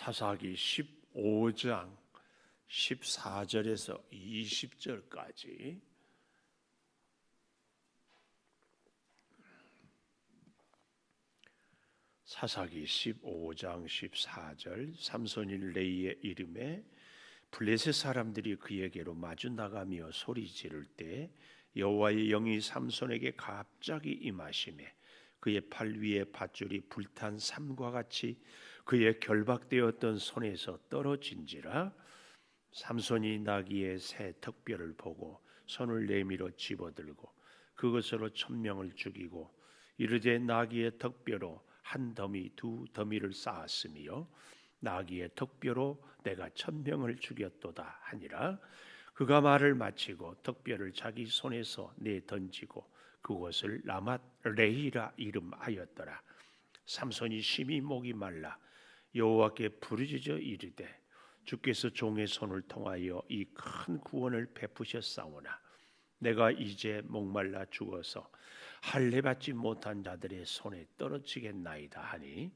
사사기 15장 14절에서 20절까지 사사기 15장 14절 삼손이 레이의 이름에 블레셋 사람들이 그에게로 마주 나가며 소리 지를 때 여호와의 영이 삼손에게 갑자기 임하시매 그의 팔 위에 밧줄이 불탄 삼과 같이 그의 결박되었던 손에서 떨어진지라. 삼손이 나귀의 새 턱뼈를 보고 손을 내밀어 집어들고 그것으로 1000명을 죽이고 이르되 나귀의 턱뼈로 한 더미 두 더미를 쌓았으며 나귀의 턱뼈로 내가 1000명을 죽였도다 하니라. 그가 말을 마치고 턱뼈를 자기 손에서 내 던지고 그것을 라맛 레히라 이름하였더라. 삼손이 심히 목이 말라 여호와께 부르짖어 이르되 주께서 종의 손을 통하여 이 큰 구원을 베푸셨사오나 내가 이제 목말라 죽어서 할례 받지 못한 자들의 손에 떨어지겠나이다 하니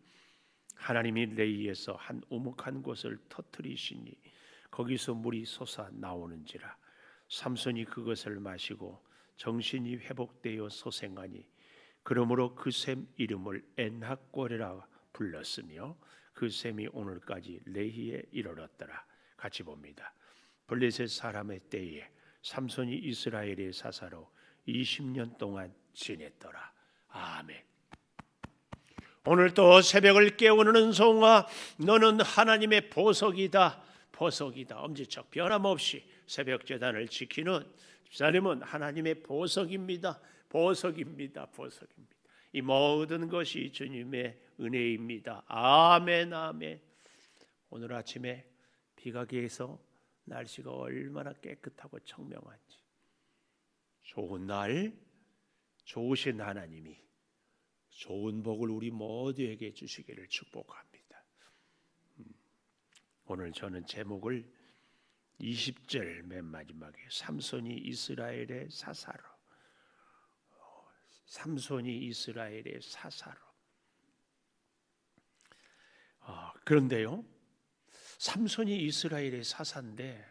하나님이 레이에서 한 우묵한 곳을 터뜨리시니 거기서 물이 솟아 나오는지라. 삼손이 그것을 마시고 정신이 회복되어 소생하니 그러므로 그 샘 이름을 엔학골이라 불렀으며 그 샘이 오늘까지 레히에 이르렀더라. 같이 봅니다. 블레셋 사람의 때에 삼손이 이스라엘의 사사로 20년 동안 지냈더라. 아멘. 오늘 또 새벽을 깨우는 은송아, 너는 하나님의 보석이다. 보석이다. 엄지척 변함없이 새벽 제단을 지키는 집사님은 하나님의 보석입니다. 보석입니다. 보석입니다. 이 모든 것이 주님의 은혜입니다. 아멘, 아멘. 오늘 아침에 비가 개서 날씨가 얼마나 깨끗하고 청명한지, 좋은 날, 좋으신 하나님이 좋은 복을 우리 모두에게 주시기를 축복합니다. 오늘 저는 제목을 20절 맨 마지막에 삼손이 이스라엘의 사사로, 삼손이 이스라엘의 사사로. 그런데요, 삼손이 이스라엘의 사사인데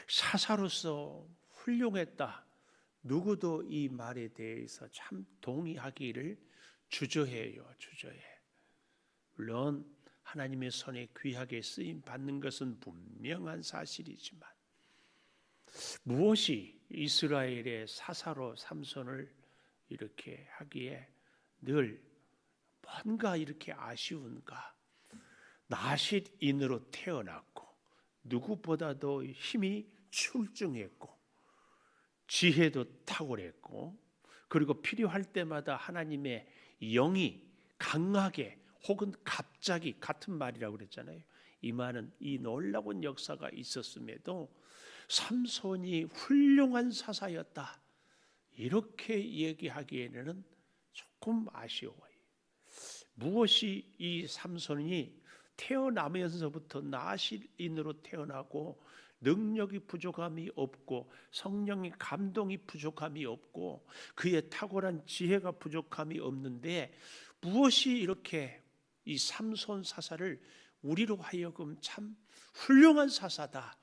사사로서 훌륭했다. 누구도 이 말에 대해서 참 동의하기를 주저해요. 주저해. 물론 하나님의 손에 귀하게 쓰임 받는 것은 분명한 사실이지만 무엇이 이스라엘의 사사로 삼손을 이렇게 하기에 늘 뭔가 이렇게 아쉬운가? 나실인으로 태어났고 누구보다도 힘이 출중했고 지혜도 탁월했고 그리고 필요할 때마다 하나님의 영이 강하게 혹은 갑자기 같은 말이라고 그랬잖아요. 임하는 이 놀라운 역사가 있었음에도 삼손이 훌륭한 사사였다. 이렇게 얘기하기에는 조금 아쉬워요. 무엇이 이 삼손이 태어나면서부터 나실인으로 태어나고 능력이 부족함이 없고 성령의 감동이 부족함이 없고 그의 탁월한 지혜가 부족함이 없는데 무엇이 이렇게 이 삼손 사사를 우리로 하여금 참 훌륭한 사사다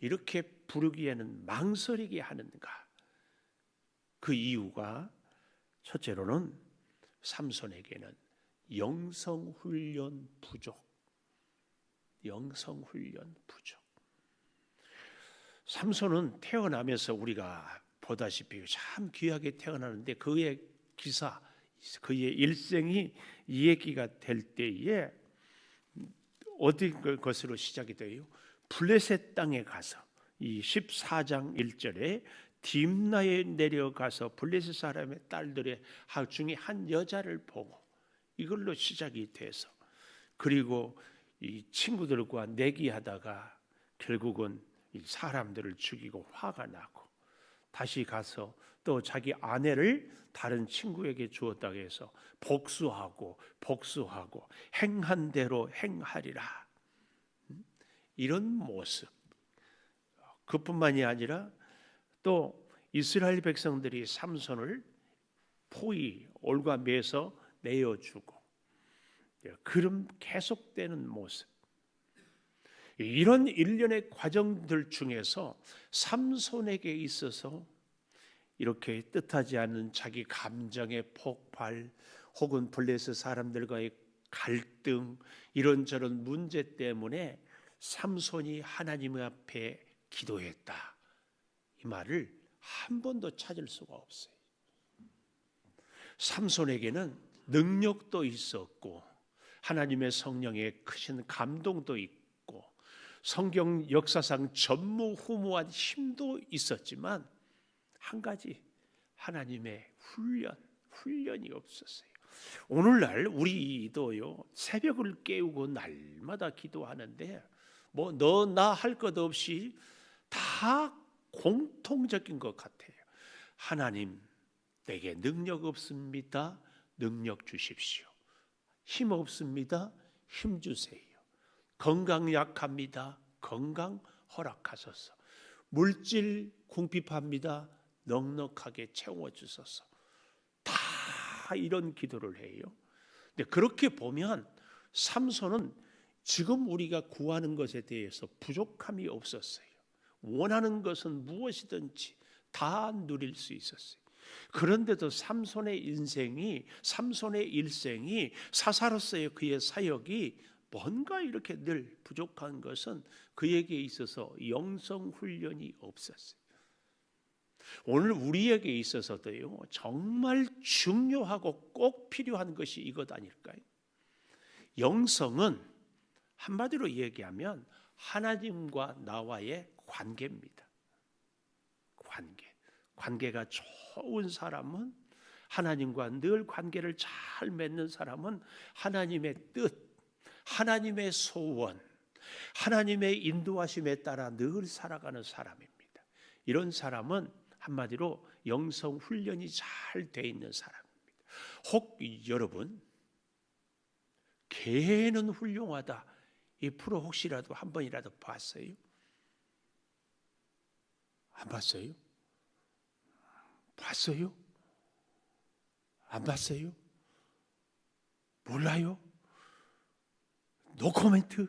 이렇게 부르기에는 망설이게 하는가? 그 이유가 첫째로는 삼손에게는 영성훈련 부족. 영성훈련 부족. 삼손은 태어나면서 우리가 보다시피 참 귀하게 태어나는데 그의 기사, 그의 일생이 얘기가 될 때에 어디 것으로 시작이 돼요? 블레셋 땅에 가서 이 14장 1절에 딥나에 내려가서 블레셋 사람의 딸들의 중에 한 여자를 보고 이걸로 시작이 돼서 그리고 이 친구들과 내기하다가 결국은 사람들을 죽이고 화가 나고 다시 가서 또 자기 아내를 다른 친구에게 주었다고 해서 복수하고 행한 대로 행하리라. 이런 모습. 그뿐만이 아니라 또 이스라엘 백성들이 삼손을 포위 올가매서 내어주고 그럼 계속되는 모습. 이런 일련의 과정들 중에서 삼손에게 있어서 이렇게 뜻하지 않은 자기 감정의 폭발 혹은 블레셋 사람들과의 갈등 이런저런 문제 때문에 삼손이 하나님 앞에 기도했다. 이 말을 한 번도 찾을 수가 없어요. 삼손에게는 능력도 있었고 하나님의 성령의 크신 감동도 있고 성경 역사상 전무후무한 힘도 있었지만 한 가지 하나님의 훈련이 없었어요. 오늘날 우리도요 새벽을 깨우고 날마다 기도하는데 뭐 너 나 할 것 없이 다 공통적인 것 같아요. 하나님 내게 능력 없습니다. 능력 주십시오. 힘 없습니다. 힘 주세요. 건강 약합니다. 건강 허락하소서. 물질 궁핍합니다. 넉넉하게 채워주소서. 다 이런 기도를 해요. 근데 그렇게 보면 삼손은 지금 우리가 구하는 것에 대해서 부족함이 없었어요. 원하는 것은 무엇이든지 다 누릴 수 있었어요. 그런데도 삼손의 일생이 사사로서의 그의 사역이 뭔가 이렇게 늘 부족한 것은 그에게 있어서 영성 훈련이 없었어요. 오늘 우리에게 있어서도요 정말 중요하고 꼭 필요한 것이 이것 아닐까요? 영성은 한마디로 얘기하면 하나님과 나와의 관계입니다. 관계가 좋은 사람은, 하나님과 늘 관계를 잘 맺는 사람은 하나님의 뜻, 하나님의 소원, 하나님의 인도하심에 따라 늘 살아가는 사람입니다. 이런 사람은 한마디로 영성 훈련이 잘 돼 있는 사람입니다. 혹 여러분 개는 훌륭하다 이 프로 혹시라도 한 번이라도 봤어요? 안 봤어요? 봤어요? 안 봤어요? 몰라요? 노 코멘트.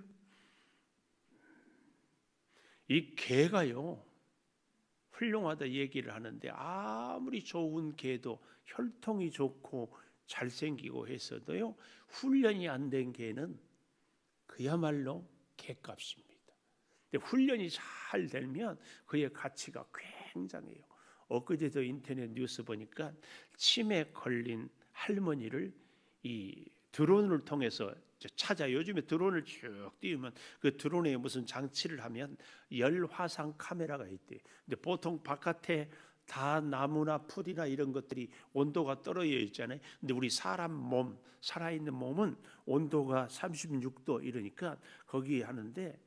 이 개가요 훌륭하다 얘기를 하는데 아무리 좋은 개도 혈통이 좋고 잘생기고 했어도요 훈련이 안 된 개는 그야말로 개값입니다. 근데 훈련이 잘 되면 그의 가치가 굉장해요. 엊그제도 인터넷 뉴스 보니까 치매 걸린 할머니를 이 드론을 통해서 찾아. 요즘에 드론을 쭉 띄우면 그 드론에 무슨 장치를 하면 열화상 카메라가 있대. 근데 보통 바깥에 다 나무나 풀이나 이런 것들이 온도가 떨어져 있잖아요. 근데 우리 사람 몸, 살아있는 몸은 온도가 36도 이러니까 거기에 하는데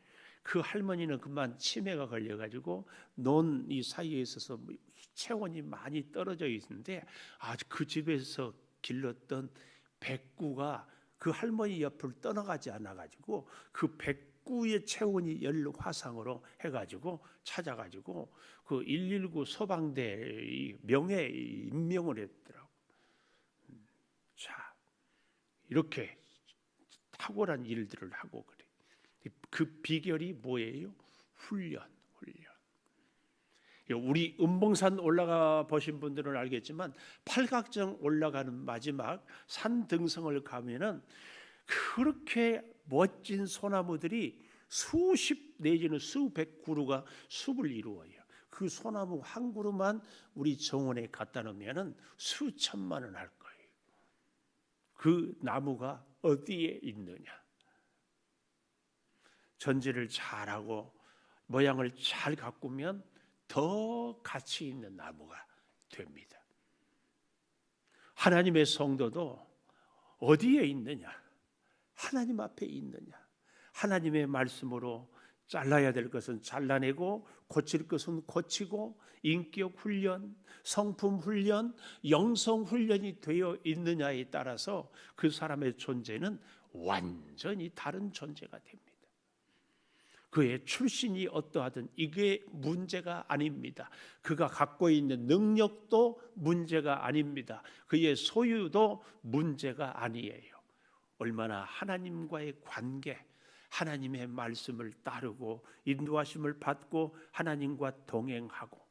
그 할머니는 그만 치매가 걸려가지고 논 이 사이에 있어서 체온이 많이 떨어져 있는데 그 집에서 길렀던 백구가 그 할머니 옆을 떠나가지 않아가지고 그 백구의 체온이 열 화상으로 해가지고 찾아가지고 그 119 소방대 명예 임명을 했더라고. 자 이렇게 탁월한 일들을 하고 그래. 그 비결이 뭐예요? 훈련. 우리 음봉산 올라가 보신 분들은 알겠지만 팔각정 올라가는 마지막 산 등성을 가면은 그렇게 멋진 소나무들이 수십 내지는 수백 그루가 숲을 이루어요. 그 소나무 한 그루만 우리 정원에 갖다 놓으면은 수천만 원 할 거예요. 그 나무가 어디에 있느냐? 전지를 잘하고 모양을 잘 가꾸면 더 가치 있는 나무가 됩니다. 하나님의 성도도 어디에 있느냐? 하나님 앞에 있느냐? 하나님의 말씀으로 잘라야 될 것은 잘라내고 고칠 것은 고치고 인격 훈련, 성품 훈련, 영성 훈련이 되어 있느냐에 따라서 그 사람의 존재는 완전히 다른 존재가 됩니다. 그의 출신이 어떠하든 이게 문제가 아닙니다. 그가 갖고 있는 능력도 문제가 아닙니다. 그의 소유도 문제가 아니에요. 얼마나 하나님과의 관계, 하나님의 말씀을 따르고 인도하심을 받고 하나님과 동행하고.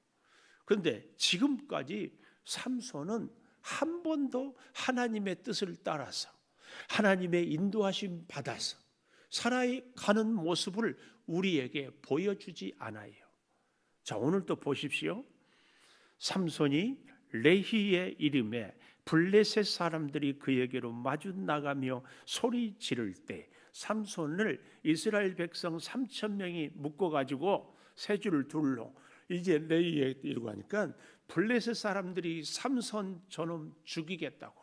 그런데 지금까지 삼손은 한 번도 하나님의 뜻을 따라서 하나님의 인도하심 받아서 살아가는 모습을 우리에게 보여주지 않아요. 자, 오늘도 보십시오. 삼손이 레히의 이름에 블레셋 사람들이 그에게로 마주 나가며 소리 지를 때 삼손을 이스라엘 백성 3,000명이 묶어가지고 세 줄을 둘러 이제 레히에 이르고 하니까 블레셋 사람들이 삼손 저놈 죽이겠다고,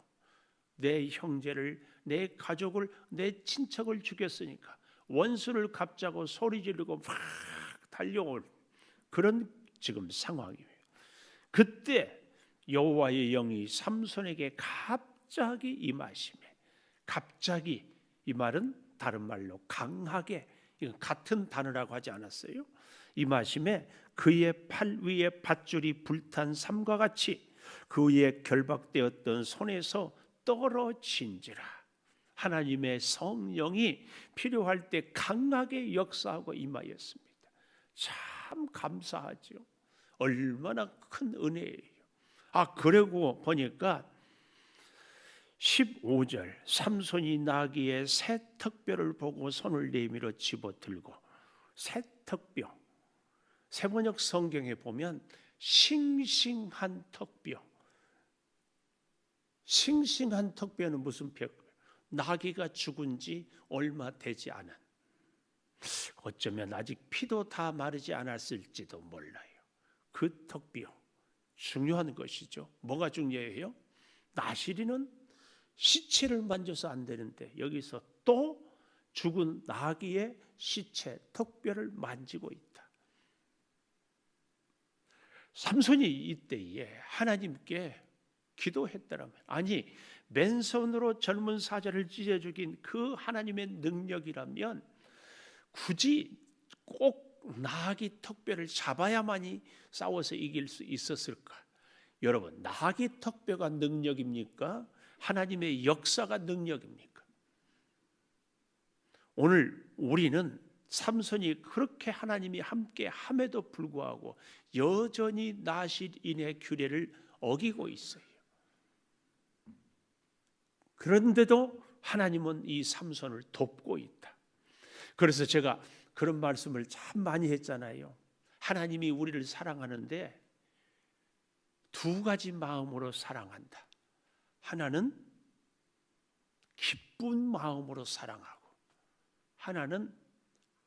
내 형제를, 내 가족을, 내 친척을 죽였으니까 원수를 갚자고 소리 지르고 막 달려올 그런 지금 상황이에요. 그때 여호와의 영이 삼손에게 갑자기 임하시매, 갑자기, 이 말은 다른 말로 강하게, 이건 같은 단어라고 하지 않았어요? 임하심에 그의 팔 위에 밧줄이 불탄 삼과 같이 그의 결박되었던 손에서 떨어진지라. 하나님의 성령이 필요할 때 강하게 역사하고 임하였습니다. 참 감사하죠. 얼마나 큰 은혜예요. 그러고 보니까 15절, 삼손이 나귀의 새 턱뼈를 보고 손을 내밀어 집어들고, 새 턱뼈, 세번역 성경에 보면 싱싱한 턱뼈, 싱싱한 턱뼈는 무슨 뼈? 나귀가 죽은 지 얼마 되지 않은, 어쩌면 아직 피도 다 마르지 않았을지도 몰라요. 그 턱뼈 중요한 것이죠. 뭐가 중요해요? 나시리는 시체를 만져서 안 되는데 여기서 또 죽은 나귀의 시체, 턱뼈를 만지고 있다. 삼손이 이때에 하나님께 기도했더라면, 아니 맨손으로 젊은 사자를 찢어 죽인 그 하나님의 능력이라면 굳이 꼭 나귀 턱뼈를 잡아야만이 싸워서 이길 수 있었을까? 여러분, 나귀 턱뼈가 능력입니까? 하나님의 역사가 능력입니까? 오늘 우리는 삼손이 그렇게 하나님이 함께 함에도 불구하고 여전히 나실인의 규례를 어기고 있어요. 그런데도 하나님은 이 삼손을 돕고 있다. 그래서 제가 그런 말씀을 참 많이 했잖아요. 하나님이 우리를 사랑하는데 두 가지 마음으로 사랑한다. 하나는 기쁜 마음으로 사랑하고, 하나는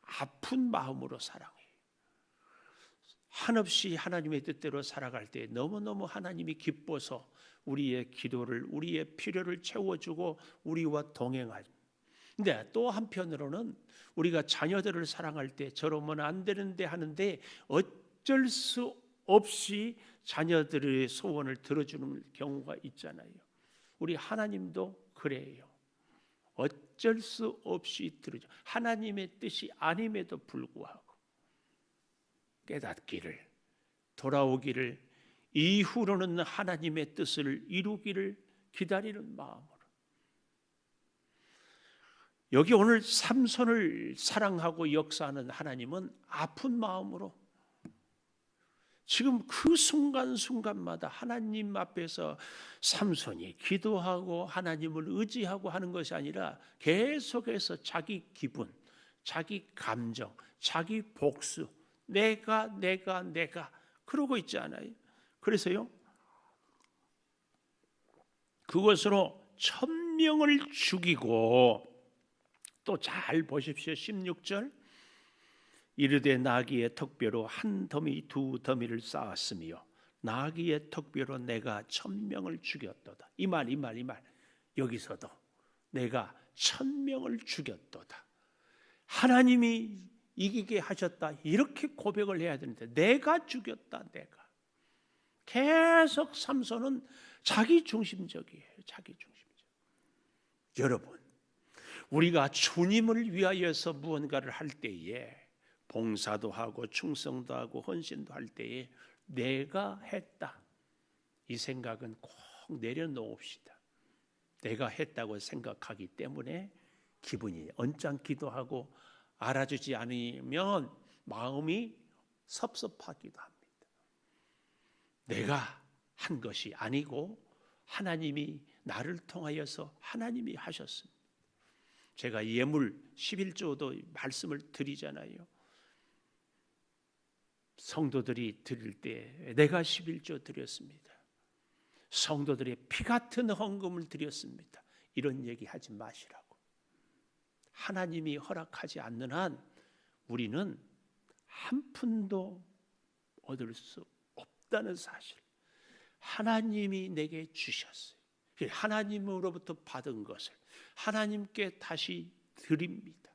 아픈 마음으로 사랑해요. 한없이 하나님의 뜻대로 살아갈 때 너무너무 하나님이 기뻐서 우리의 기도를, 우리의 필요를 채워주고 우리와 동행하죠. 근데 또 한편으로는 우리가 자녀들을 사랑할 때 저러면 안 되는데 하는데 어쩔 수 없이 자녀들의 소원을 들어주는 경우가 있잖아요. 우리 하나님도 그래요. 어쩔 수 없이 들어줘. 하나님의 뜻이 아님에도 불구하고 깨닫기를, 돌아오기를, 이후로는 하나님의 뜻을 이루기를 기다리는 마음으로. 여기 오늘 삼손을 사랑하고 역사하는 하나님은 아픈 마음으로 지금 그 순간순간마다 하나님 앞에서 삼손이 기도하고 하나님을 의지하고 하는 것이 아니라 계속해서 자기 기분, 자기 감정, 자기 복수, 내가 그러고 있지 않아요? 그래서요, 그것으로 1,000명을 죽이고, 또 잘 보십시오. 16절, 이르되 나귀의 턱뼈로 한 더미 두 더미를 쌓았으며 나귀의 턱뼈로 내가 1,000명을 죽였도다. 이 말. 여기서도 내가 1,000명을 죽였도다. 하나님이 이기게 하셨다, 이렇게 고백을 해야 되는데 내가 죽였다. 내가. 계속 삼손은 자기 중심적이에요. 자기 중심적. 여러분, 우리가 주님을 위하여서 무언가를 할 때에, 봉사도 하고 충성도 하고 헌신도 할 때에 내가 했다, 이 생각은 꼭 내려놓읍시다. 내가 했다고 생각하기 때문에 기분이 언짢기도 하고 알아주지 않으면 마음이 섭섭하기도 합니다. 내가 한 것이 아니고 하나님이 나를 통하여서 하나님이 하셨습니다. 제가 예물 11조도 말씀을 드리잖아요. 성도들이 드릴 때 내가 11조 드렸습니다. 성도들의 피 같은 헌금을 드렸습니다. 이런 얘기 하지 마시라고. 하나님이 허락하지 않는 한 우리는 한 푼도 얻을 수 없다는 사실. 하나님이 내게 주셨어요. 하나님으로부터 받은 것을 하나님께 다시 드립니다.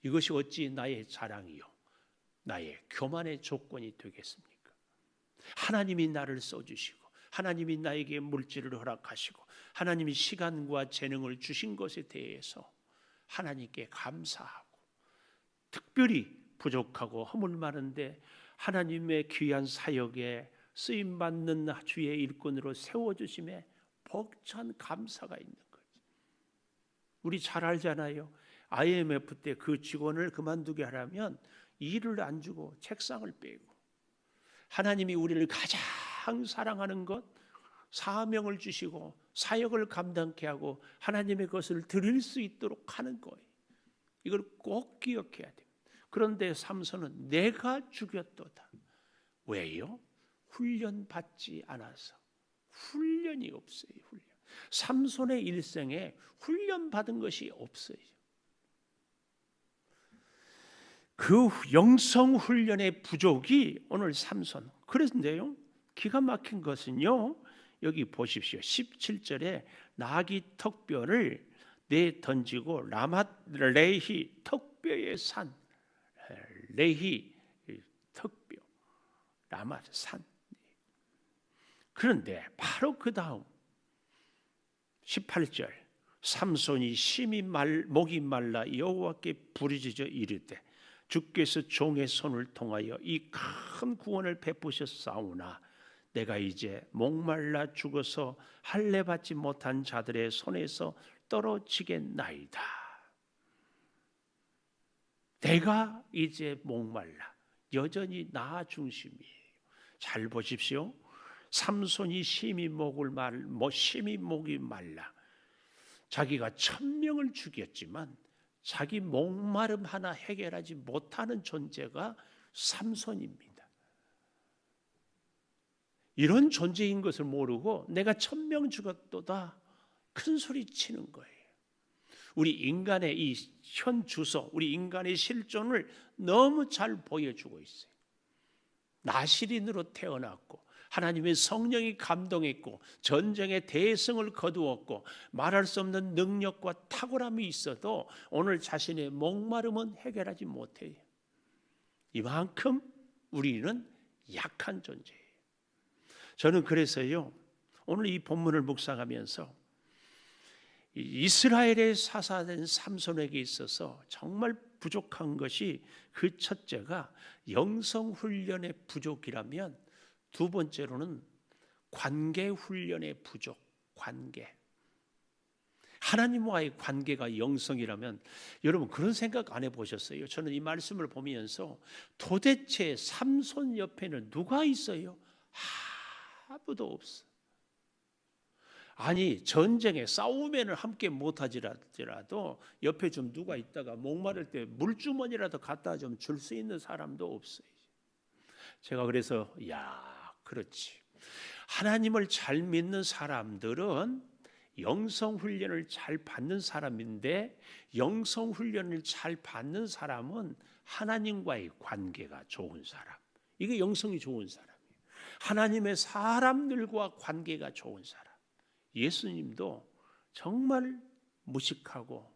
이것이 어찌 나의 자랑이요 나의 교만의 조건이 되겠습니까? 하나님이 나를 써주시고 하나님이 나에게 물질을 허락하시고 하나님이 시간과 재능을 주신 것에 대해서 하나님께 감사하고 특별히 부족하고 허물 많은데 하나님의 귀한 사역에 쓰임받는 주의 일꾼으로 세워주심에 벅찬 감사가 있는 거죠. 우리 잘 알잖아요. IMF 때 그 직원을 그만두게 하려면 일을 안 주고 책상을 빼고 하나님이 우리를 가장 사랑하는 것 사명을 주시고 사역을 감당케 하고 하나님의 것을 드릴 수 있도록 하는 거예요. 이걸 꼭 기억해야 돼요. 그런데 삼손은 내가 죽였도다. 왜요? 훈련받지 않아서. 훈련이 없어요. 훈련. 삼손의 일생에 훈련받은 것이 없어요. 그 영성 훈련의 부족이 오늘 삼손. 그런데요, 기가 막힌 것은요, 여기 보십시오. 17절에 나귀 턱뼈를 내 던지고 라맛 레히 턱뼈의 산, 레히 턱뼈, 라맛 산. 그런데 바로 그 다음 18절 삼손이 심히 목이 말라 여호와께 부르짖어 이르되 주께서 종의 손을 통하여 이 큰 구원을 베푸셨사오나 내가 이제 목말라 죽어서 할례 받지 못한 자들의 손에서 떨어지겠나이다. 내가 이제 목말라. 여전히 나 중심이에요. 잘 보십시오. 삼손이 심히 목이 말라. 자기가 1000명을 죽였지만 자기 목마름 하나 해결하지 못하는 존재가 삼손입니다. 이런 존재인 것을 모르고 내가 1000명 죽었도다 큰 소리 치는 거예요. 우리 인간의 이 현 주소, 우리 인간의 실존을 너무 잘 보여주고 있어요. 나실인으로 태어났고 하나님의 성령이 감동했고 전쟁의 대성을 거두었고 말할 수 없는 능력과 탁월함이 있어도 오늘 자신의 목마름은 해결하지 못해요. 이만큼 우리는 약한 존재예요. 저는 그래서요, 오늘 이 본문을 묵상하면서 이스라엘의 사사된 삼손에게 있어서 정말 부족한 것이 그 첫째가 영성훈련의 부족이라면 두 번째로는 관계훈련의 부족, 관계. 하나님과의 관계가 영성이라면 여러분 그런 생각 안 해보셨어요? 저는 이 말씀을 보면서 도대체 삼손 옆에는 누가 있어요? 아무도 없어. 아니 전쟁에 싸우면 함께 못하지라도 옆에 좀 누가 있다가 목마를 때 물주머니라도 갖다 좀 줄 수 있는 사람도 없어요. 제가 그래서 그렇지. 하나님을 잘 믿는 사람들은 영성훈련을 잘 받는 사람인데 영성훈련을 잘 받는 사람은 하나님과의 관계가 좋은 사람. 이게 영성이 좋은 사람이에요. 하나님의 사람들과 관계가 좋은 사람. 예수님도 정말 무식하고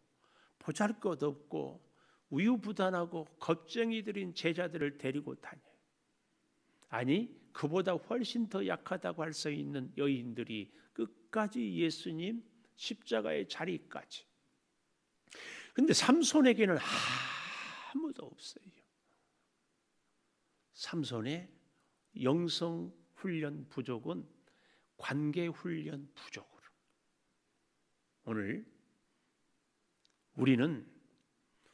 보잘것없고 우유부단하고 겁쟁이들인 제자들을 데리고 다녀요. 아니 그보다 훨씬 더 약하다고 할 수 있는 여인들이 끝까지 예수님 십자가의 자리까지. 근데 삼손에게는 아무도 없어요. 삼손의 영성 훈련 부족은 관계 훈련 부족으로. 오늘 우리는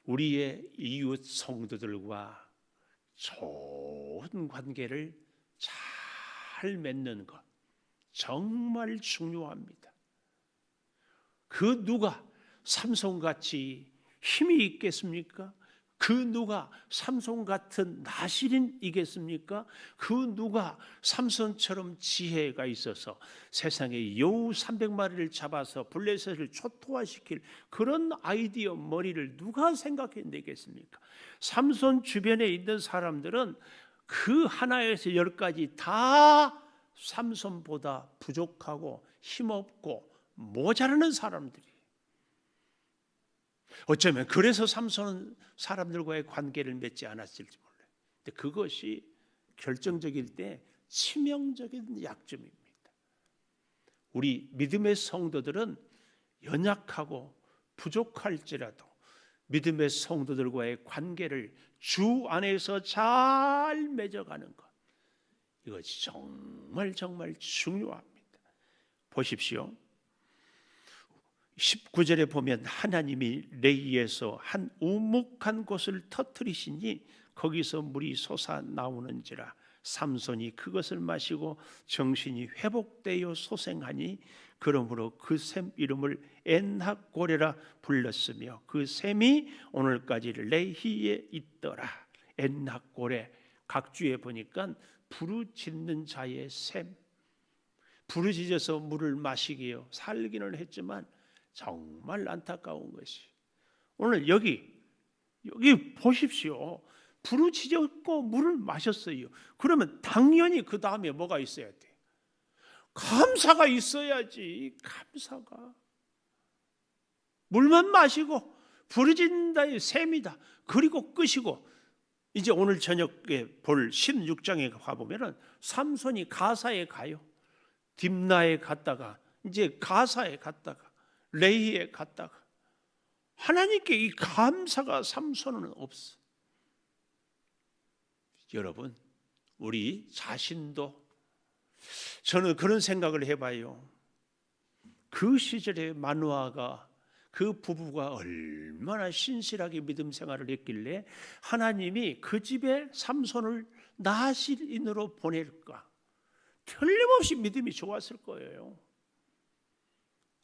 우리의 이웃 성도들과 좋은 관계를 잘 맺는 것 정말 중요합니다. 그 누가 삼손같이 힘이 있겠습니까? 그 누가 삼손 같은 나실인이겠습니까? 그 누가 삼손처럼 지혜가 있어서 세상에 여우 300마리를 잡아서 블레셋을 초토화시킬 그런 아이디어 머리를 누가 생각해내겠습니까? 삼손 주변에 있는 사람들은 그 하나에서 10가지 다 삼손보다 부족하고 힘없고 모자라는 사람들이. 어쩌면 그래서 삼손은 사람들과의 관계를 맺지 않았을지 몰라요. 근데 그것이 결정적일 때 치명적인 약점입니다. 우리 믿음의 성도들은 연약하고 부족할지라도 믿음의 성도들과의 관계를 주 안에서 잘 맺어가는 것, 이것이 정말 중요합니다. 보십시오. 19절에 보면 하나님이 레이에서 한 우묵한 곳을 터뜨리시니 거기서 물이 솟아나오는지라 삼손이 그것을 마시고 정신이 회복되어 소생하니 그러므로 그 샘 이름을 엔학고레라 불렀으며 그 샘이 오늘까지 레히에 있더라. 엔학고레, 각주에 보니까 부르짖는 자의 샘, 부르짖어서 물을 마시기요 살기는 했지만 정말 안타까운 것이 오늘 여기 보십시오. 부르짖었고 물을 마셨어요. 그러면 당연히 그 다음에 뭐가 있어야 돼? 감사가 있어야지. 감사가. 물만 마시고 부르짖는다의 셈이다. 그리고 끝이고 이제 오늘 저녁에 볼 16장에 가보면 삼손이 가사에 가요. 딥나에 갔다가 이제 가사에 갔다가 레히에 갔다가 하나님께 이 감사가 삼손은 없어. 여러분, 우리 자신도 저는 그런 생각을 해봐요. 그 시절에 마누아가 그 부부가 얼마나 신실하게 믿음 생활을 했길래 하나님이 그 집에 삼손을 나실인으로 보낼까? 틀림없이 믿음이 좋았을 거예요.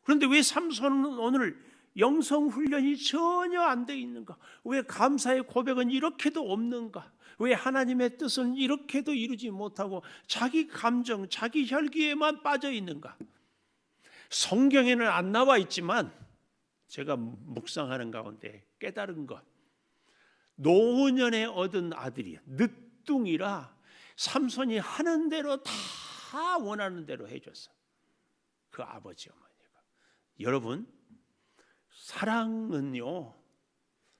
그런데 왜 삼손은 오늘 영성 훈련이 전혀 안 돼 있는가? 왜 감사의 고백은 이렇게도 없는가? 왜 하나님의 뜻은 이렇게도 이루지 못하고 자기 감정, 자기 혈기에만 빠져 있는가? 성경에는 안 나와 있지만 제가 묵상하는 가운데 깨달은 것, 노년에 얻은 아들이 늦둥이라 삼손이 하는 대로 다 원하는 대로 해줬어. 그 아버지 어머니가. 여러분, 사랑은요,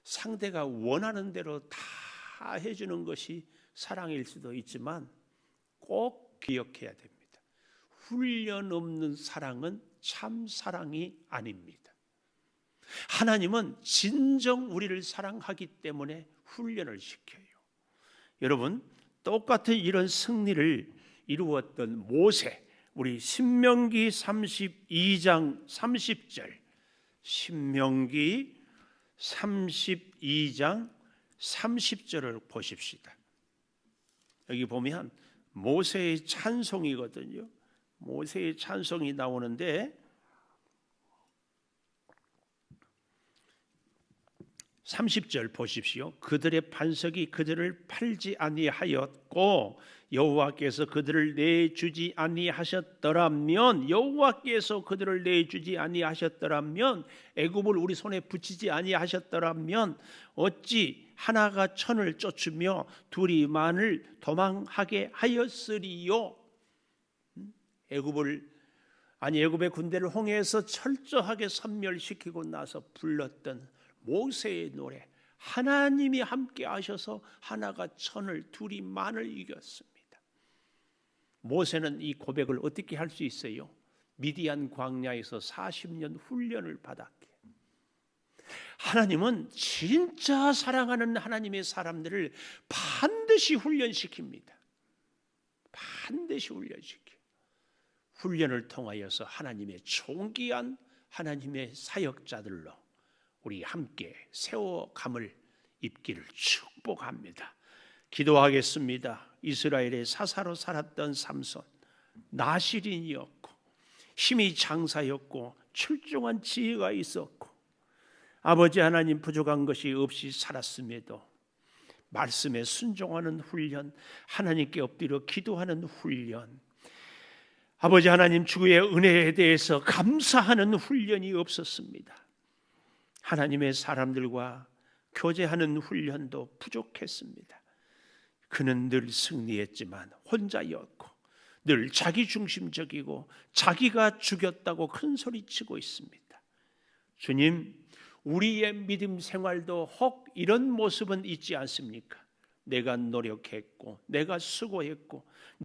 상대가 원하는 대로 다 해주는 것이 사랑일 수도 있지만 꼭 기억해야 됩니다. 훈련 없는 사랑은 참 사랑이 아닙니다. 하나님은 진정 우리를 사랑하기 때문에 훈련을 시켜요. 여러분, 똑같은 이런 승리를 이루었던 모세, 우리 신명기 32장 30절, 신명기 32장 30절을 보십시다. 여기 보면 모세의 찬송이거든요. 모세의 찬송이 나오는데 30절 보십시오. 그들의 반석이 그들을 팔지 아니하였고 여호와께서 그들을 내주지 아니하셨더라면, 여호와께서 그들을 내주지 아니하셨더라면, 애굽을 우리 손에 붙이지 아니하셨더라면 어찌 하나가 천을 쫓으며 둘이 만을 도망하게 하였으리요. 애굽의 군대를 홍해에서 철저하게 섬멸시키고 나서 불렀던 모세의 노래, 하나님이 함께 하셔서 하나가 천을 둘이 만을 이겼습니다. 모세는 이 고백을 어떻게 할 수 있어요? 미디안 광야에서 40년 훈련을 받았기에. 하나님은 진짜 사랑하는 하나님의 사람들을 반드시 훈련시킵니다. 반드시 훈련시켜요. 훈련을 통하여서 하나님의 존귀한 하나님의 사역자들로 우리 함께 세워감을 입기를 축복합니다. 기도하겠습니다. 이스라엘의 사사로 살았던 삼손, 나실인이었고 힘이 장사였고 출중한 지혜가 있었고 아버지 하나님 부족한 것이 없이 살았음에도 말씀에 순종하는 훈련, 하나님께 엎드려 기도하는 훈련, 아버지 하나님 주의 은혜에 대해서 감사하는 훈련이 없었습니다. 하나님의 사람들과 교제하는 훈련도 부족했습니다. 그는 늘 승리했지만 혼자였고 늘 자기중심적이고 자기가 죽였다고 큰소리치고 있습니다. 주님, 우리의 믿음 생활도 혹 이런 모습은 있지 않습니까? 내가 노력했고 내가 수고했고